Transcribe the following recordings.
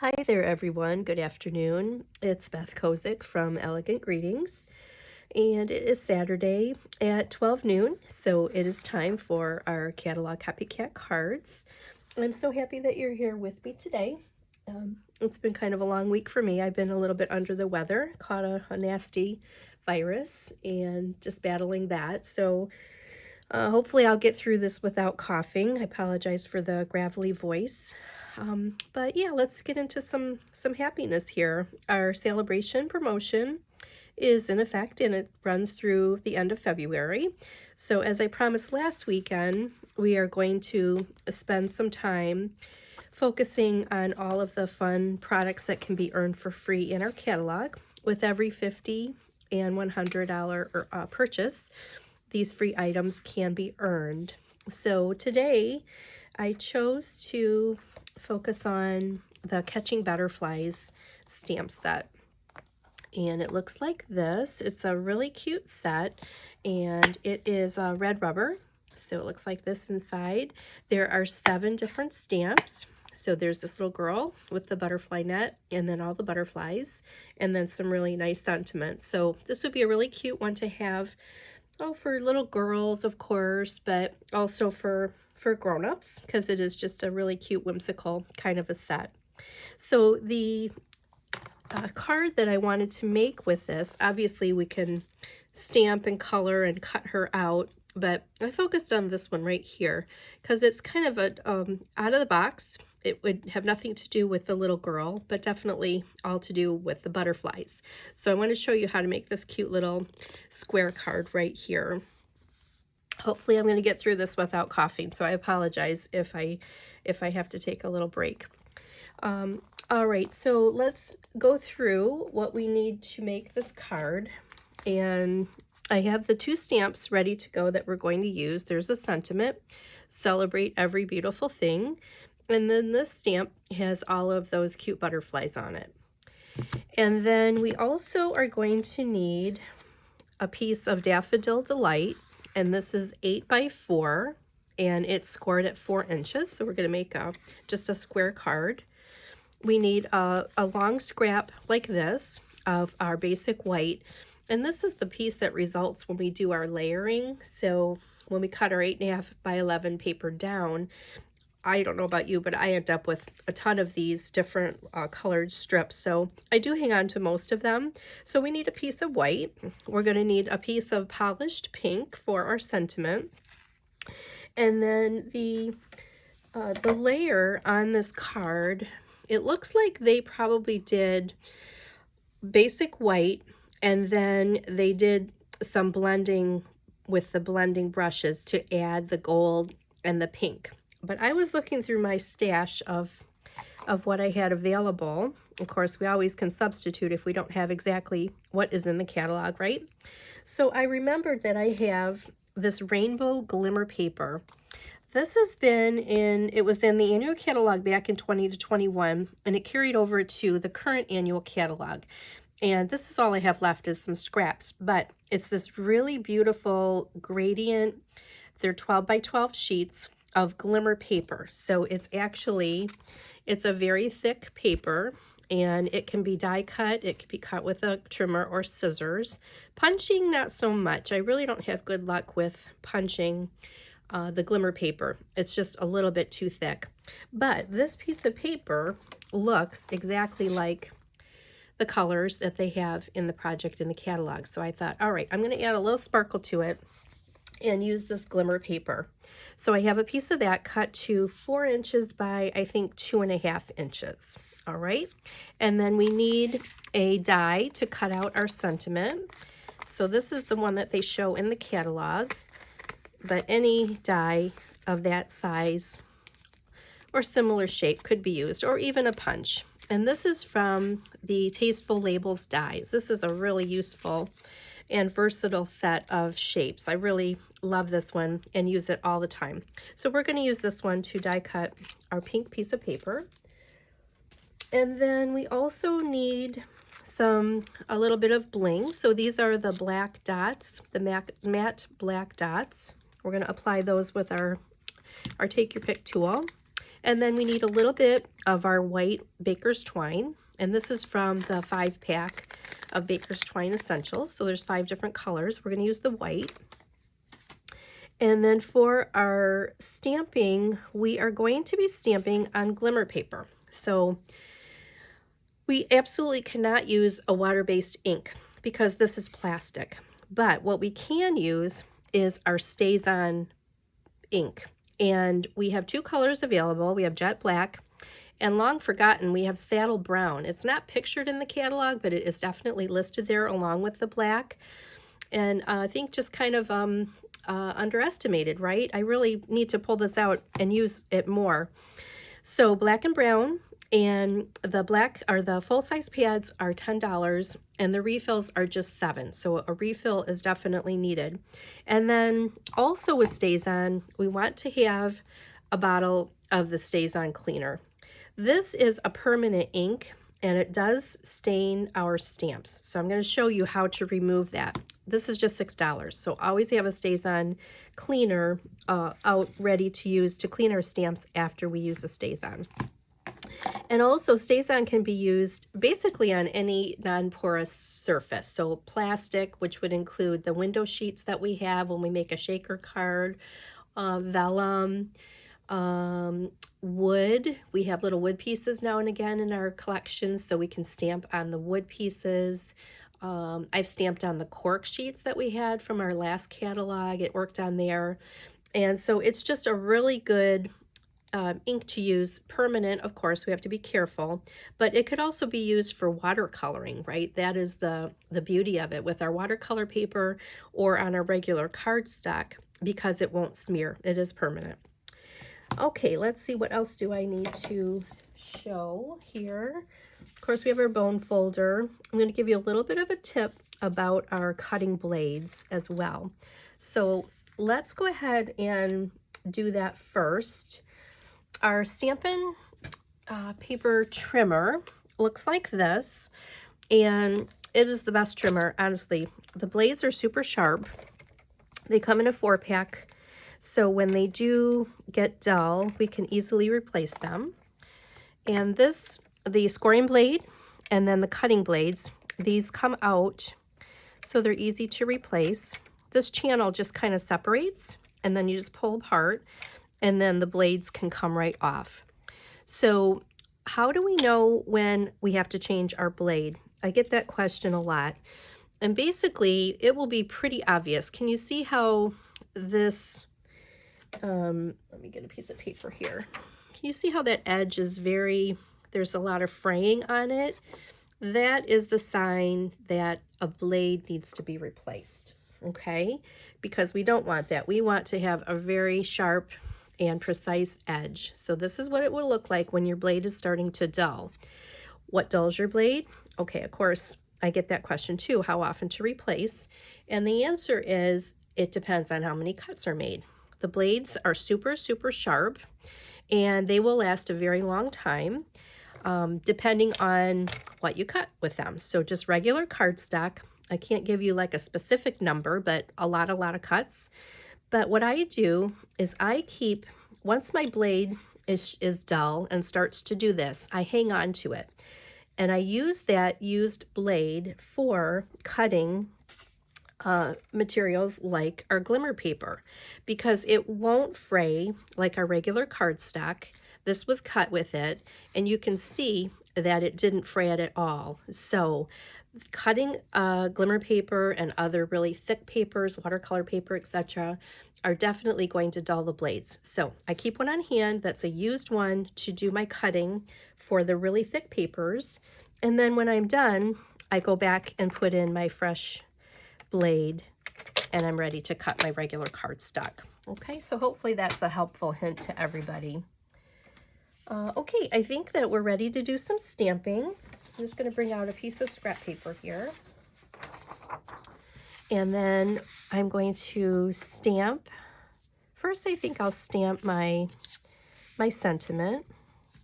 Hi there, everyone. Good afternoon. It's Beth Kozik from Elegant Greetings, and it is Saturday at 12 noon, so it is time for our catalog Copycat cards. I'm so happy that you're here with me today. It's been kind of a long week for me. I've been a little bit under the weather, caught a nasty virus, and just battling that. So hopefully I'll get through this without coughing. I apologize for the gravelly voice. But yeah, let's get into some happiness here. Our celebration promotion is in effect and it runs through the end of February. So as I promised last weekend, we are going to spend some time focusing on all of the fun products that can be earned for free in our catalog. With every $50 and $100 purchase, these free items can be earned. So today I chose to focus on the Catching Butterflies stamp set. And it looks like this. It's a really cute set, and it is red rubber. So it looks like this inside. There are 7 different stamps. So there's this little girl with the butterfly net, and then all the butterflies, and then some really nice sentiments. So this would be a really cute one to have, for little girls, of course, but also for grown-ups, because it is just a really cute, whimsical kind of a set. So the card that I wanted to make with this, obviously we can stamp and color and cut her out, but I focused on this one right here because it's kind of a out of the box. It would have nothing to do with the little girl, but definitely all to do with the butterflies. So I want to show you how to make this cute little square card right here. Hopefully I'm going to get through this without coughing, so I apologize if I have to take a little break. All right, so let's go through what we need to make this card. And I have the 2 stamps ready to go that we're going to use. There's a sentiment, celebrate every beautiful thing. And then this stamp has all of those cute butterflies on it. And then we also are going to need a piece of Daffodil Delight. And this is 8 by 4, and it's scored at 4 inches. So we're going to make just a square card. We need a long scrap like this of our basic white, and this is the piece that results when we do our layering. So when we cut our 8.5 by 11 paper down, I don't know about you, but I end up with a ton of these different colored strips. So I do hang on to most of them. So we need a piece of white. We're going to need a piece of polished pink for our sentiment. And then the layer on this card, it looks like they probably did basic white and then they did some blending with the blending brushes to add the gold and the pink. But I was looking through my stash of what I had available. Of course, we always can substitute if we don't have exactly what is in the catalog, right? So I remembered that I have this Rainbow Glimmer Paper. This has been it was in the annual catalog back in 20 to 21, and it carried over to the current annual catalog. And this is all I have left is some scraps, but it's this really beautiful gradient. They're 12 by 12 sheets of glimmer paper. So it's a very thick paper, and it can be die cut. It can be cut with a trimmer or scissors. Punching, not so much. I really don't have good luck with punching the glimmer paper. It's just a little bit too thick. But this piece of paper looks exactly like the colors that they have in the project in the catalog. So I thought, all right, I'm going to add a little sparkle to it and use this glimmer paper. So I have a piece of that cut to 4 inches by, I think, 2.5 inches. All right. And then we need a die to cut out our sentiment. So this is the one that they show in the catalog, but any die of that size or similar shape could be used, or even a punch. And this is from the Tasteful Labels dies. This is a really useful and versatile set of shapes. I really love this one and use it all the time. So we're going to use this one to die cut our pink piece of paper. And then we also need a little bit of bling. So these are the black dots, the matte black dots. We're going to apply those with our Take Your Pick tool. And then we need a little bit of our white baker's twine. And this is from the 5-pack of Baker's Twine Essentials. So there's 5 different colors. We're going to use the white. And then for our stamping, we are going to be stamping on glimmer paper. So we absolutely cannot use a water-based ink because this is plastic. But what we can use is our StazOn ink. And we have 2 colors available. We have jet black and long forgotten, we have saddle brown. It's not pictured in the catalog, but it is definitely listed there along with the black. And I think just kind of underestimated, right? I really need to pull this out and use it more. So black and brown, and the black or the full-size pads are $10 and the refills are just $7. So a refill is definitely needed. And then also with StazOn, we want to have a bottle of the StazOn cleaner. This is a permanent ink and it does stain our stamps. So I'm going to show you how to remove that. This is just $6. So always have a StazOn cleaner out ready to use to clean our stamps after we use the StazOn. And also StazOn can be used basically on any non-porous surface. So plastic, which would include the window sheets that we have when we make a shaker card, vellum, wood. We have little wood pieces now and again in our collection, so we can stamp on the wood pieces. I've stamped on the cork sheets that we had from our last catalog. It worked on there. And so it's just a really good ink to use. Permanent, of course, we have to be careful, but it could also be used for watercoloring, right? That is the beauty of it with our watercolor paper or on our regular cardstock, because it won't smear. It is permanent. Okay, let's see, what else do I need to show here? Of course, we have our bone folder. I'm going to give you a little bit of a tip about our cutting blades as well. So let's go ahead and do that first. Our Stampin' paper trimmer looks like this, and it is the best trimmer, honestly. The blades are super sharp. They come in a 4-pack. So when they do get dull, we can easily replace them. And this, the scoring blade and then the cutting blades, these come out so they're easy to replace. This channel just kind of separates and then you just pull apart and then the blades can come right off. So how do we know when we have to change our blade? I get that question a lot. And basically it will be pretty obvious. Can you see how this... let me get a piece of paper here. Can you see how that edge is there's a lot of fraying on it? That is the sign that a blade needs to be replaced, okay? Because we don't want that. We want to have a very sharp and precise edge. So this is what it will look like when your blade is starting to dull. What dulls your blade? Okay, of course, I get that question too, how often to replace? And the answer is, it depends on how many cuts are made. The blades are super, super sharp, and they will last a very long time, depending on what you cut with them. So just regular cardstock, I can't give you like a specific number, but a lot of cuts. But what I do is I keep, once my blade is dull and starts to do this, I hang on to it. And I use that used blade for cutting materials like our glimmer paper, because it won't fray like our regular cardstock. This was cut with it, and you can see that it didn't fray it at all. So cutting glimmer paper and other really thick papers, watercolor paper, etc., are definitely going to dull the blades. So I keep one on hand that's a used one to do my cutting for the really thick papers, and then when I'm done, I go back and put in my fresh blade and I'm ready to cut my regular cardstock. Okay, so hopefully that's a helpful hint to everybody. Okay, I think that we're ready to do some stamping. I'm just going to bring out a piece of scrap paper here. And then I'm going to stamp. First, I think I'll stamp my sentiment.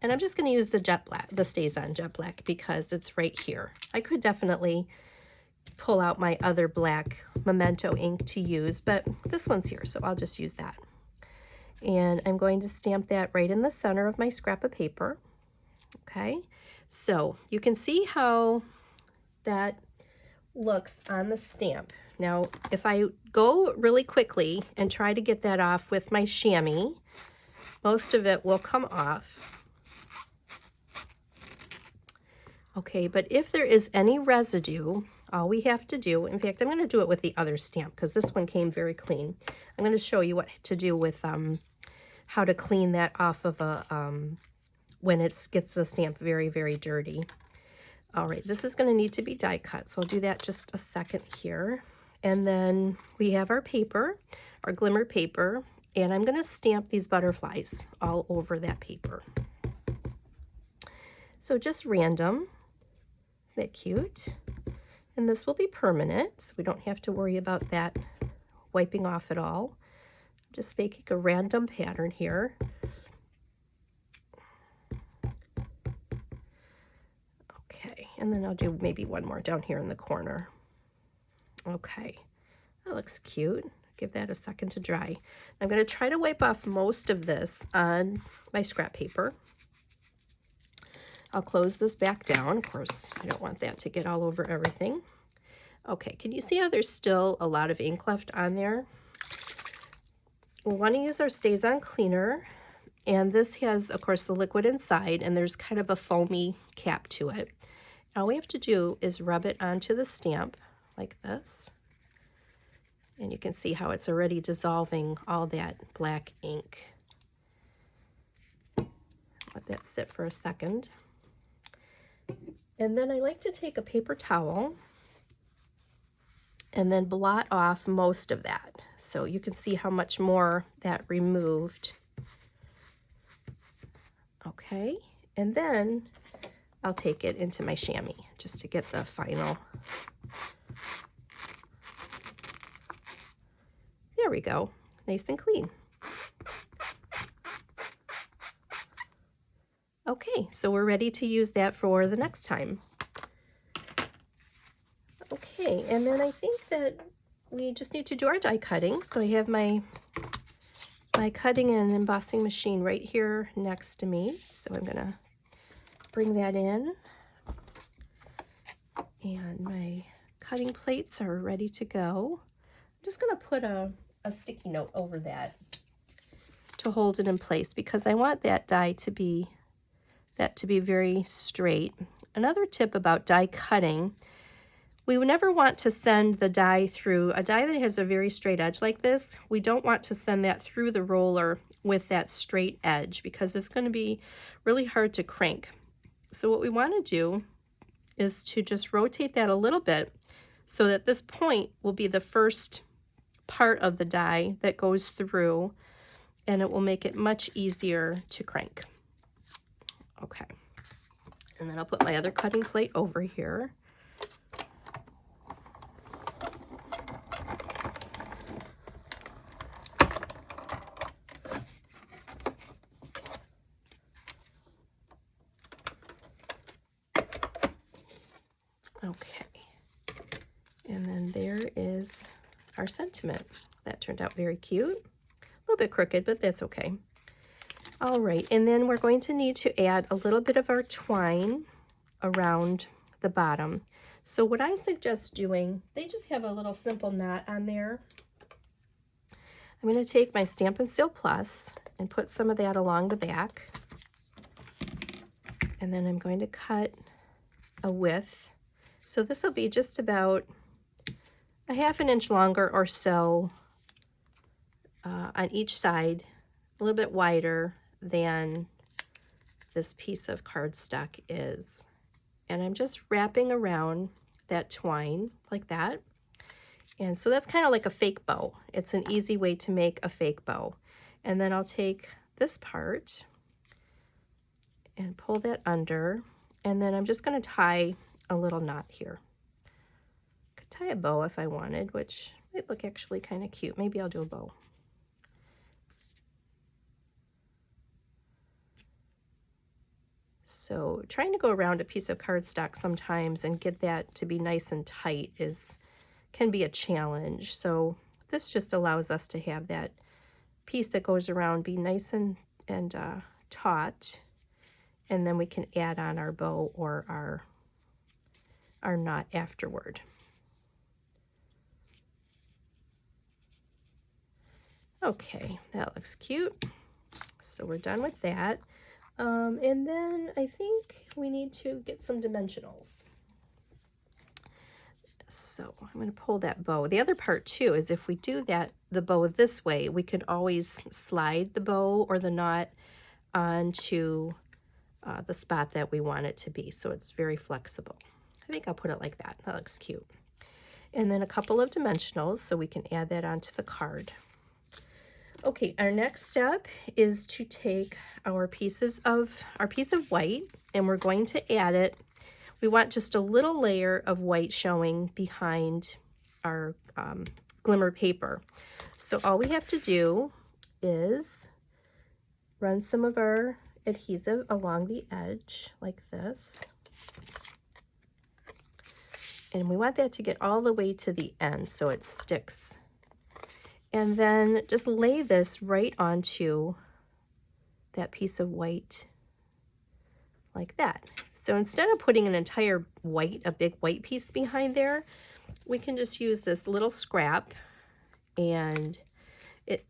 And I'm just going to use the jet black, the StazOn jet black, because it's right here. I could definitely pull out my other black Memento ink to use, but this one's here, so I'll just use that. And I'm going to stamp that right in the center of my scrap of paper. Okay, so you can see how that looks on the stamp. Now, if I go really quickly and try to get that off with my chamois, most of it will come off. Okay, but if there is any residue, all we have to do, in fact, I'm going to do it with the other stamp because this one came very clean. I'm going to show you what to do with how to clean that off of a when it gets the stamp very, very dirty. All right, this is going to need to be die cut, so I'll do that just a second here. And then we have our paper, our glimmer paper, and I'm going to stamp these butterflies all over that paper. So just random. Isn't that cute? And this will be permanent, so we don't have to worry about that wiping off at all. Just making a random pattern here. Okay, and then I'll do maybe one more down here in the corner. Okay, that looks cute. Give that a second to dry. I'm going to try to wipe off most of this on my scrap paper. I'll close this back down. Of course, I don't want that to get all over everything. Okay, can you see how there's still a lot of ink left on there? We'll want to use our StazOn cleaner, and this has, of course, the liquid inside, and there's kind of a foamy cap to it. All we have to do is rub it onto the stamp like this, and you can see how it's already dissolving all that black ink. Let that sit for a second. And then I like to take a paper towel and then blot off most of that. So you can see how much more that removed. Okay, and then I'll take it into my chamois just to get the final. There we go, nice and clean. Okay, so we're ready to use that for the next time. Okay, and then I think that we just need to do our die cutting. So I have my cutting and embossing machine right here next to me. So I'm gonna bring that in. And my cutting plates are ready to go. I'm just gonna put a sticky note over that to hold it in place because I want that die to be very straight. Another tip about die cutting, we would never want to send the die through a die that has a very straight edge like this. We don't want to send that through the roller with that straight edge because it's going to be really hard to crank. So what we want to do is to just rotate that a little bit so that this point will be the first part of the die that goes through, and it will make it much easier to crank. Okay, and then I'll put my other cutting plate over here. Okay, and then there is our sentiment. That turned out very cute. A little bit crooked, but that's okay. All right, and then we're going to need to add a little bit of our twine around the bottom. So what I suggest doing, they just have a little simple knot on there. I'm going to take my Stampin' Seal Plus and put some of that along the back. And then I'm going to cut a width. So this will be just about a ½ inch longer or so on each side, a little bit wider than this piece of cardstock is. And I'm just wrapping around that twine like that. And so that's kind of like a fake bow. It's an easy way to make a fake bow. And then I'll take this part and pull that under, and then I'm just going to tie a little knot here. Could tie a bow if I wanted, which might look actually kind of cute. Maybe I'll do a bow. So trying to go around a piece of cardstock sometimes and get that to be nice and tight can be a challenge. So this just allows us to have that piece that goes around be nice and taut, and then we can add on our bow or our knot afterward. Okay, that looks cute. So we're done with that. And then I think we need to get some dimensionals. So I'm going to pull that bow. The other part too is if we do the bow this way, we can always slide the bow or the knot onto the spot that we want it to be. So it's very flexible. I think I'll put it like that. That looks cute. And then a couple of dimensionals so we can add that onto the card. Okay, our next step is to take our piece of white, and we're going to add it. We want just a little layer of white showing behind our glimmer paper. So all we have to do is run some of our adhesive along the edge like this. And we want that to get all the way to the end so it sticks. And then just lay this right onto that piece of white like that. So instead of putting an entire a big white piece behind there, we can just use this little scrap, and it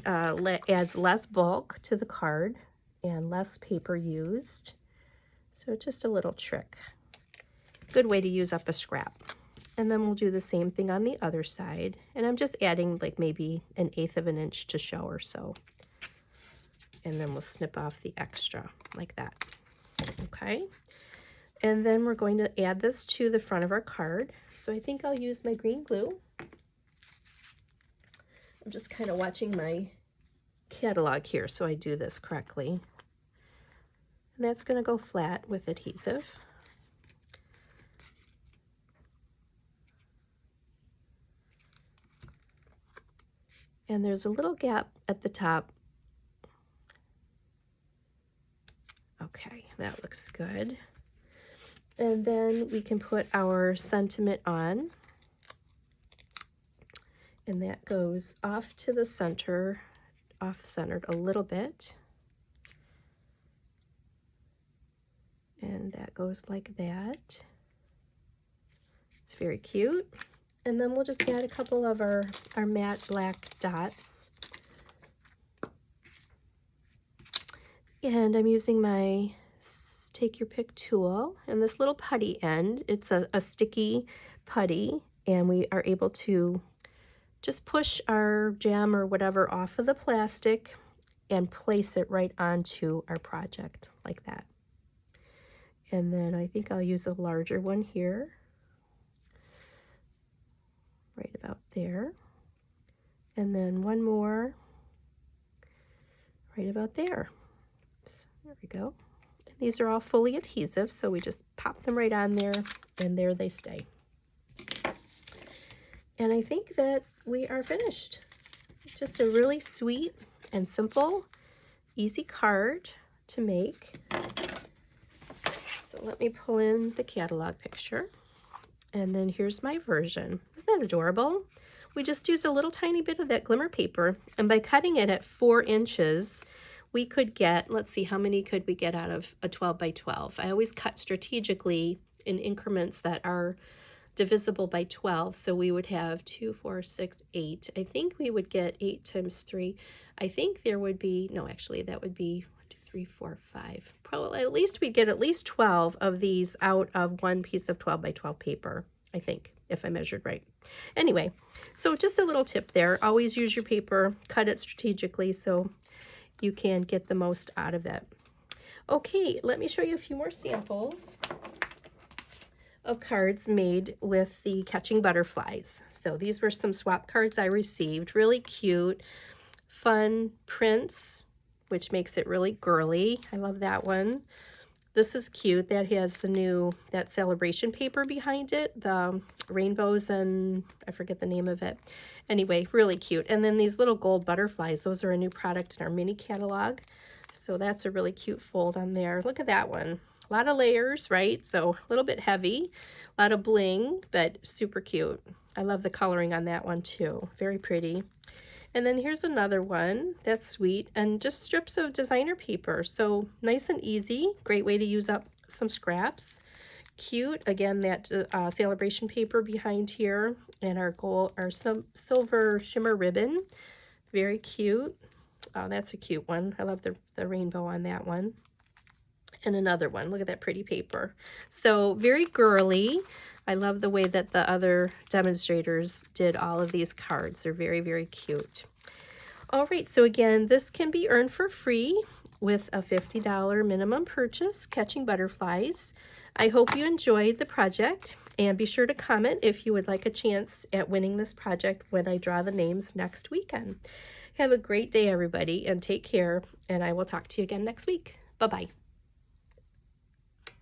adds less bulk to the card and less paper used. So just a little trick. Good way to use up a scrap. And then we'll do the same thing on the other side. And I'm just adding like maybe 1/8 of an inch to show or so. And then we'll snip off the extra like that. Okay. And then we're going to add this to the front of our card. So I think I'll use my green glue. I'm just kind of watching my catalog here so I do this correctly. And that's going to go flat with adhesive. And there's a little gap at the top. Okay, that looks good. And then we can put our sentiment on. And that goes off to the center, off-centered a little bit. And that goes like that. It's very cute. And then we'll just add a couple of our matte black dots. And I'm using my Take Your Pick tool and this little putty end. It's a sticky putty, and we are able to just push our gem or whatever off of the plastic and place it right onto our project like that. And then I think I'll use a larger one here. Right about there. And then one more right about there. Oops, there we go. And these are all fully adhesive, so we just pop them right on there, and there they stay. And I think that we are finished. Just a really sweet and simple, easy card to make. So let me pull in the catalog picture. And then here's my version. Isn't that adorable? We just used a little tiny bit of that glimmer paper, and by cutting it at 4 inches, we could get, let's see, how many could we get out of a 12 by 12? I always cut strategically in increments that are divisible by 12, so we would have 2, 4, 6, 8. I think we would get 8 times 3. I think there would be, no, actually, that would be 1, 2, 3, 4, 5. Probably at least we'd get at least 12 of these out of one piece of 12 by 12 paper, I think, if I measured right. Anyway, so just a little tip there. Always use your paper, cut it strategically so you can get the most out of it. Okay, let me show you a few more samples of cards made with the Catching Butterflies. So these were some swap cards I received. Really cute, fun prints, which makes it really girly. I love that one. This is cute. That has the new, that Sale-A-Bration paper behind it, the rainbows and I forget the name of it. Anyway, really cute. And then these little gold butterflies, those are a new product in our mini catalog. So that's a really cute fold on there. Look at that one. A lot of layers, right? So a little bit heavy, a lot of bling, but super cute. I love the coloring on that one too. Very pretty. And then here's another one that's sweet, and just strips of designer paper. So nice and easy, great way to use up some scraps. Cute, again, that Sale-A-Bration paper behind here, and some silver shimmer ribbon. Very cute. Oh, that's a cute one. I love the rainbow on that one. And another one. Look at that pretty paper. So very girly. I love the way that the other demonstrators did all of these cards. They're very, very cute. All right, so again, this can be earned for free with a $50 minimum purchase, Catching Butterflies. I hope you enjoyed the project, and be sure to comment if you would like a chance at winning this project when I draw the names next weekend. Have a great day, everybody, and take care, and I will talk to you again next week. Bye-bye.